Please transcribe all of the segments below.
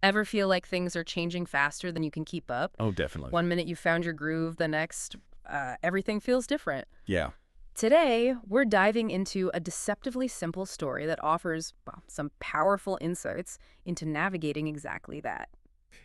Ever feel like things are changing faster than you can keep up? Oh, definitely. One minute you found your groove, the next, everything feels different. Yeah. Today, we're diving into a deceptively simple story that offers, well, some powerful insights into navigating exactly that.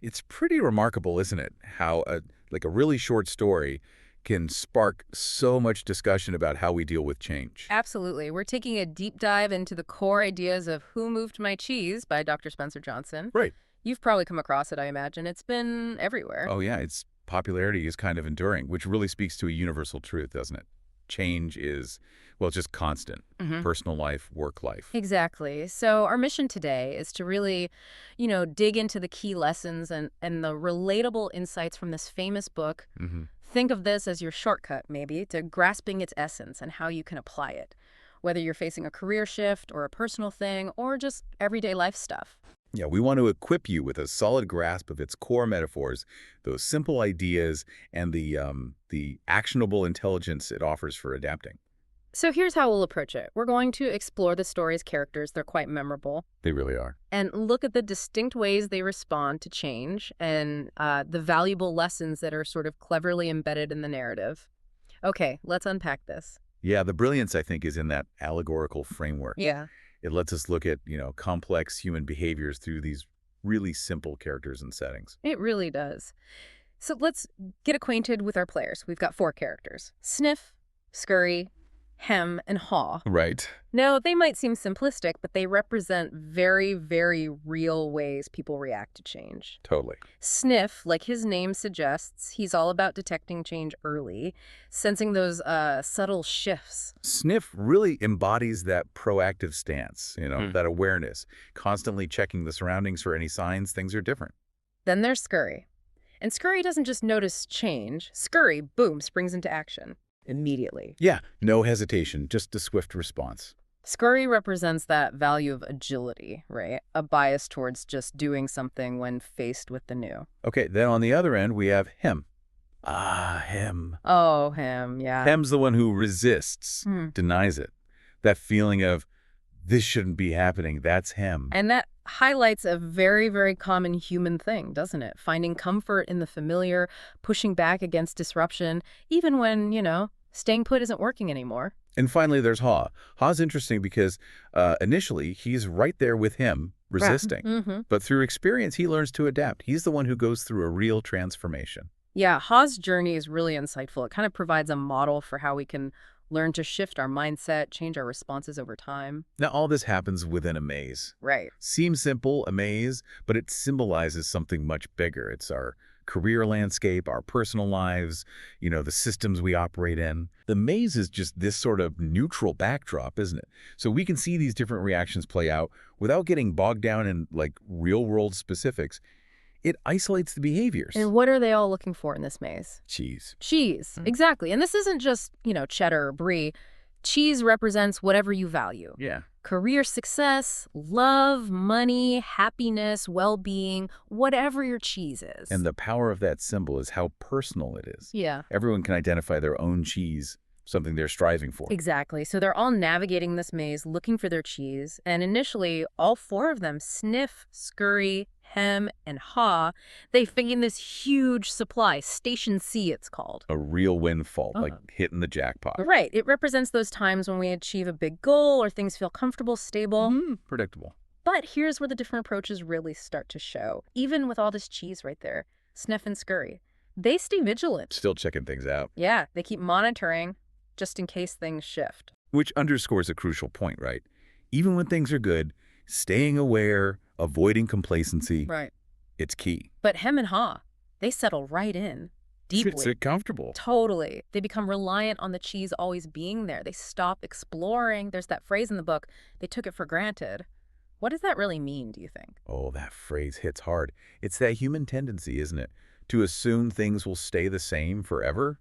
It's pretty remarkable, isn't it? How a really short story can spark so much discussion about how we deal with change. Absolutely. We're taking a deep dive into the core ideas of Who Moved My Cheese by Dr. Spencer Johnson. Right. You've probably come across it, I imagine. It's been everywhere. Oh, yeah, its popularity is kind of enduring, which really speaks to a universal truth, doesn't it? Change is, well, just constant. Hmm. Personal life, work life. Exactly. So our mission today is to really, dig into the key lessons and the relatable insights from this famous book. Hmm. Think of this as your shortcut, maybe, to grasping its essence and how you can apply it, whether you're facing a career shift or a personal thing or just everyday life stuff. Yeah, we want to equip you with a solid grasp of its core metaphors, those simple ideas, and the actionable intelligence it offers for adapting. So here's how we'll approach it. We're going to explore the story's characters. They're quite memorable. They really are. And look at the distinct ways they respond to change and the valuable lessons that are sort of cleverly embedded in the narrative. Okay, let's unpack this. Yeah, the brilliance, I think, is in that allegorical framework. Yeah. It lets us look at, complex human behaviors through these really simple characters and settings. It really does. So let's get acquainted with our players. We've got four characters: Sniff, Scurry, Hem, and Haw. Right. Now, they might seem simplistic, but they represent very, very real ways people react to change. Totally. Sniff, like his name suggests, he's all about detecting change early, sensing those subtle shifts. Sniff really embodies that proactive stance, that awareness, constantly checking the surroundings for any signs things are different. Then there's Scurry. And Scurry doesn't just notice change. Scurry, boom, springs into action immediately. Yeah, no hesitation, just a swift response. Scurry represents that value of agility, right? A bias towards just doing something when faced with the new. Okay, then on the other end, we have him. Him. Oh, him, yeah. Hem's the one who resists, Hmm. denies it. That feeling of, this shouldn't be happening, that's him. And that highlights a very, very common human thing, doesn't it? Finding comfort in the familiar, pushing back against disruption, even when, staying put isn't working anymore. And finally, there's Haw. Haw's interesting because initially, he's right there with him, resisting. Mm-hmm. But through experience, he learns to adapt. He's the one who goes through a real transformation. Yeah, Haw's journey is really insightful. It kind of provides a model for how we can learn to shift our mindset, change our responses over time. Now, all this happens within a maze. Right. Seems simple, a maze, but it symbolizes something much bigger. It's our career landscape, our personal lives, the systems we operate in. The maze is just this sort of neutral backdrop, isn't it? So we can see these different reactions play out without getting bogged down in real-world specifics. It isolates the behaviors. And what are they all looking for in this maze? Cheese. Cheese, exactly. And this isn't just, cheddar or brie. Cheese represents whatever you value. Yeah. Career success, love, money, happiness, well-being, whatever your cheese is. And the power of that symbol is how personal it is. Yeah. Everyone can identify their own cheese, something they're striving for. Exactly. So they're all navigating this maze, looking for their cheese. And initially, all four of them, Sniff, Scurry, Hem, and Haw, they find this huge supply. Station C, it's called. A real windfall, Uh-huh. like hitting the jackpot. Right. It represents those times when we achieve a big goal or things feel comfortable, stable. Predictable. But here's where the different approaches really start to show. Even with all this cheese right there, Sniff and Scurry, they stay vigilant. Still checking things out. Yeah, they keep monitoring just in case things shift. Which underscores a crucial point, right? Even when things are good, staying aware, avoiding complacency, Right. it's key. But Hem and Haw, they settle right in, deeply. It's comfortable. Totally. They become reliant on the cheese always being there. They stop exploring. There's that phrase in the book, they took it for granted. What does that really mean, do you think? Oh, that phrase hits hard. It's that human tendency, isn't it? To assume things will stay the same forever,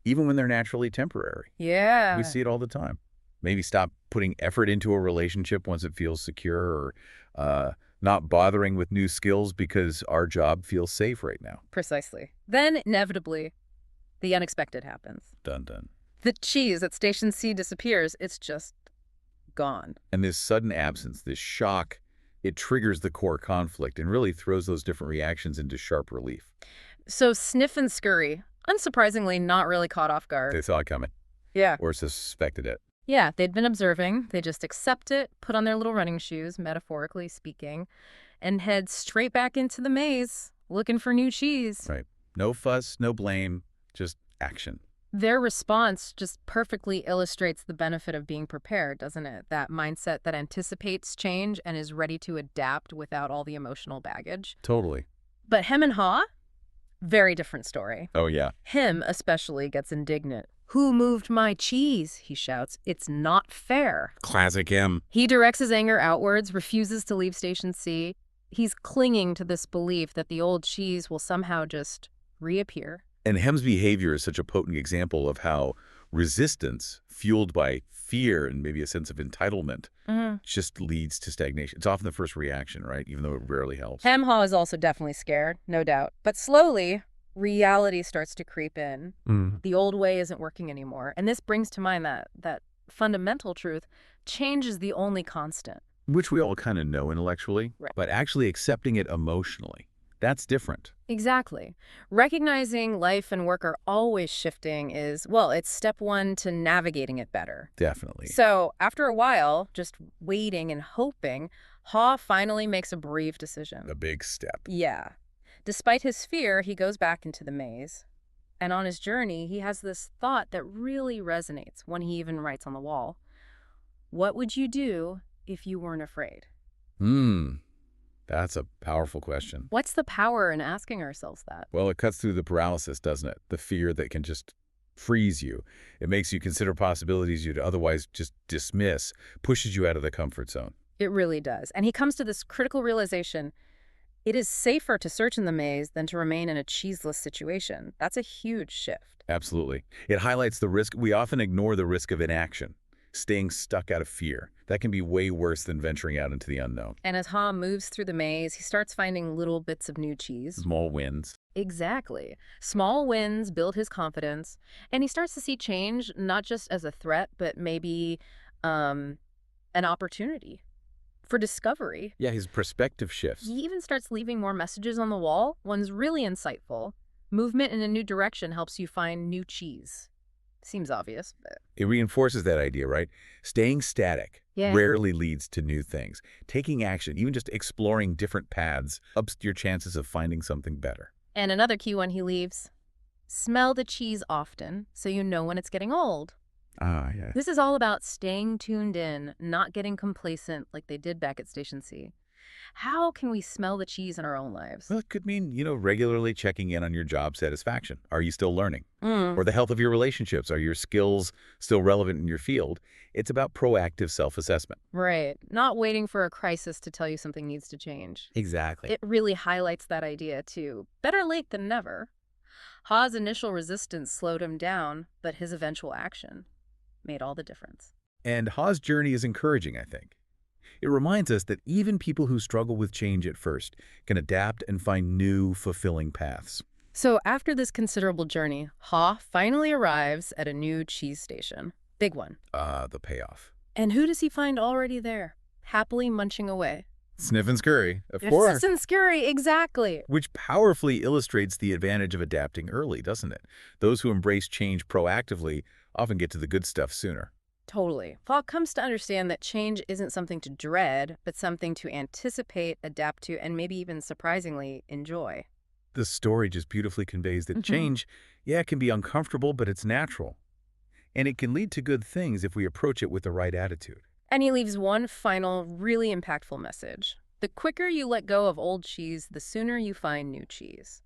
even when they're naturally temporary. Yeah. We see it all the time. Maybe stop putting effort into a relationship once it feels secure, or not bothering with new skills because our job feels safe right now. Precisely. Then, inevitably, the unexpected happens. Dun dun. The cheese at Station C disappears. It's just gone. And this sudden absence, this shock, It triggers the core conflict and really throws those different reactions into sharp relief. So Sniff and Scurry, unsurprisingly not really caught off guard. They saw it coming, Yeah. or suspected it. Yeah, they'd been observing. They just accept it, put on their little running shoes, metaphorically speaking, and head straight back into the maze, looking for new cheese. Right. No fuss, no blame, just action. Their response just perfectly illustrates the benefit of being prepared, doesn't it? That mindset that anticipates change and is ready to adapt without all the emotional baggage. Totally. But Hem and Haw? Very different story. Oh, yeah. Him especially gets indignant. "Who moved my cheese?" he shouts. "It's not fair." Classic him. He directs his anger outwards, refuses to leave Station C. He's clinging to this belief that the old cheese will somehow just reappear. And Hem's behavior is such a potent example of how resistance, fueled by fear and maybe a sense of entitlement, just leads to stagnation. It's often the first reaction, right? Even though it rarely helps. Hem Haw is also definitely scared, no doubt. But slowly, reality starts to creep in. The old way isn't working anymore. And this brings to mind that fundamental truth: change is the only constant. Which we all kind of know intellectually, Right. but actually accepting it emotionally, that's different. Exactly. Recognizing life and work are always shifting is, well, it's step one to navigating it better. Definitely. So after a while, just waiting and hoping, Haw finally makes a brave decision. A big step. Yeah. Despite his fear, he goes back into the maze. And on his journey, he has this thought that really resonates, one he even writes on the wall. What would you do if you weren't afraid? That's a powerful question. What's the power in asking ourselves that? Well, it cuts through the paralysis, doesn't it? The fear that can just freeze you. It makes you consider possibilities you'd otherwise just dismiss, pushes you out of the comfort zone. It really does. And he comes to this critical realization: it is safer to search in the maze than to remain in a cheeseless situation. That's a huge shift. Absolutely. It highlights the risk. We often ignore the risk of inaction, staying stuck out of fear. That can be way worse than venturing out into the unknown. And as Ha moves through the maze, he starts finding little bits of new cheese. Small wins. Exactly. Small wins build his confidence, and he starts to see change not just as a threat, but maybe an opportunity for discovery. Yeah, his perspective shifts. He even starts leaving more messages on the wall. One's really insightful. Movement in a new direction helps you find new cheese. Seems obvious, but... It reinforces that idea, right? Staying static rarely leads to new things. Taking action, even just exploring different paths, ups your chances of finding something better. And another key one he leaves: smell the cheese often so you know when it's getting old. Ah, yeah. This is all about staying tuned in, not getting complacent like they did back at Station C. How can we smell the cheese in our own lives? Well, it could mean, regularly checking in on your job satisfaction. Are you still learning? Mm. Or the health of your relationships. Are your skills still relevant in your field? It's about proactive self-assessment. Right. Not waiting for a crisis to tell you something needs to change. Exactly. It really highlights that idea, too. Better late than never. Ha's initial resistance slowed him down, but his eventual action made all the difference. And Ha's journey is encouraging, I think. It reminds us that even people who struggle with change at first can adapt and find new, fulfilling paths. So after this considerable journey, Ha finally arrives at a new cheese station. Big one. The payoff. And who does he find already there, happily munching away? Sniff and scurry, of course. Sniff and scurry, exactly. Which powerfully illustrates the advantage of adapting early, doesn't it? Those who embrace change proactively often get to the good stuff sooner. Totally. Falk comes to understand that change isn't something to dread, but something to anticipate, adapt to, and maybe even surprisingly enjoy. The story just beautifully conveys that change, it can be uncomfortable, but it's natural. And it can lead to good things if we approach it with the right attitude. And he leaves one final, really impactful message. The quicker you let go of old cheese, the sooner you find new cheese.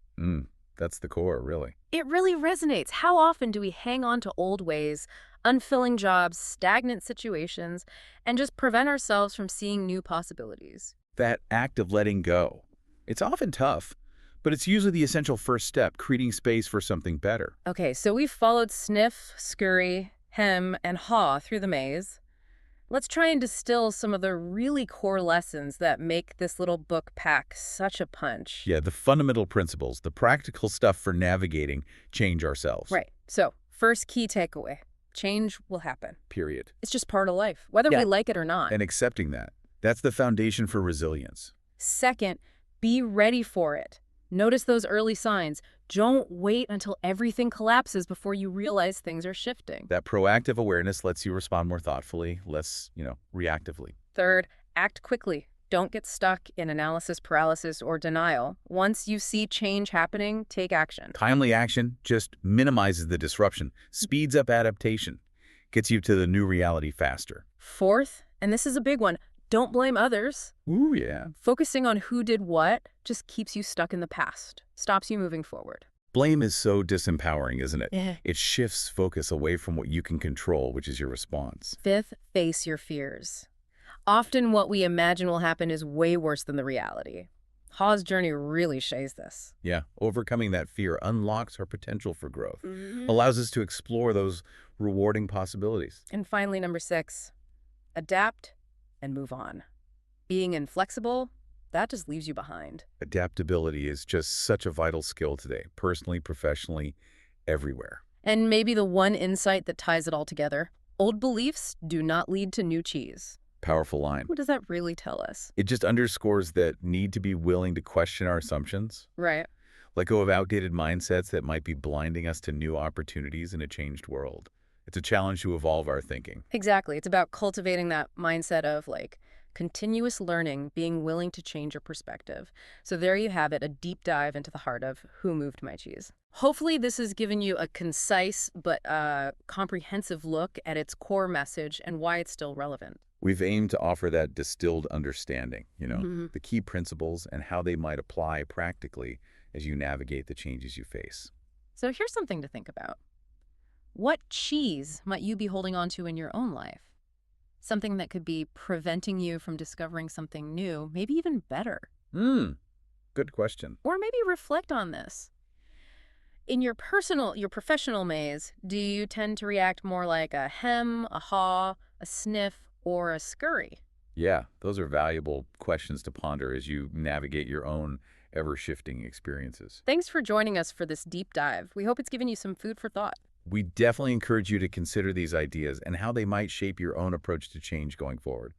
That's the core, really. It really resonates. How often do we hang on to old ways, unfilling jobs, stagnant situations, and just prevent ourselves from seeing new possibilities? That act of letting go. It's often tough, but it's usually the essential first step, creating space for something better. Okay, so we've followed Sniff, Scurry, Hem, and Haw through the maze. Let's try and distill some of the really core lessons that make this little book pack such a punch. Yeah, the fundamental principles, the practical stuff for navigating change ourselves. Right. So, first key takeaway: change will happen. Period. It's just part of life, whether we like it or not. And accepting that That's the foundation for resilience. Second, be ready for it. Notice those early signs. Don't wait until everything collapses before you realize things are shifting. That proactive awareness lets you respond more thoughtfully, less, reactively. Third, act quickly. Don't get stuck in analysis paralysis or denial. Once you see change happening, take action. Timely action just minimizes the disruption, speeds up adaptation, gets you to the new reality faster. Fourth, and this is a big one, don't blame others. Ooh, yeah. Focusing on who did what just keeps you stuck in the past, stops you moving forward. Blame is so disempowering, isn't it? Yeah. It shifts focus away from what you can control, which is your response. Fifth, face your fears. Often what we imagine will happen is way worse than the reality. Ha's journey really shays this. Yeah, overcoming that fear unlocks our potential for growth, allows us to explore those rewarding possibilities. And finally, number 6, adapt and move on. Being inflexible, that just leaves you behind. Adaptability is just such a vital skill today, personally, professionally, everywhere. And maybe the one insight that ties it all together, old beliefs do not lead to new cheese. Powerful line. What does that really tell us? It just underscores that need to be willing to question our assumptions, Right. let go of outdated mindsets that might be blinding us to new opportunities in a changed world. It's a challenge to evolve our thinking. Exactly. It's about cultivating that mindset of continuous learning, being willing to change your perspective. So there you have it, a deep dive into the heart of Who Moved My Cheese. Hopefully this has given you a concise but comprehensive look at its core message and why it's still relevant. We've aimed to offer that distilled understanding, Mhm. the key principles and how they might apply practically as you navigate the changes you face. So here's something to think about. What cheese might you be holding on to in your own life? Something that could be preventing you from discovering something new, maybe even better. Good question. Or maybe reflect on this. In your professional maze, do you tend to react more like a hem, a haw, a sniff, or a scurry? Yeah, those are valuable questions to ponder as you navigate your own ever-shifting experiences. Thanks for joining us for this deep dive. We hope it's given you some food for thought. We definitely encourage you to consider these ideas and how they might shape your own approach to change going forward.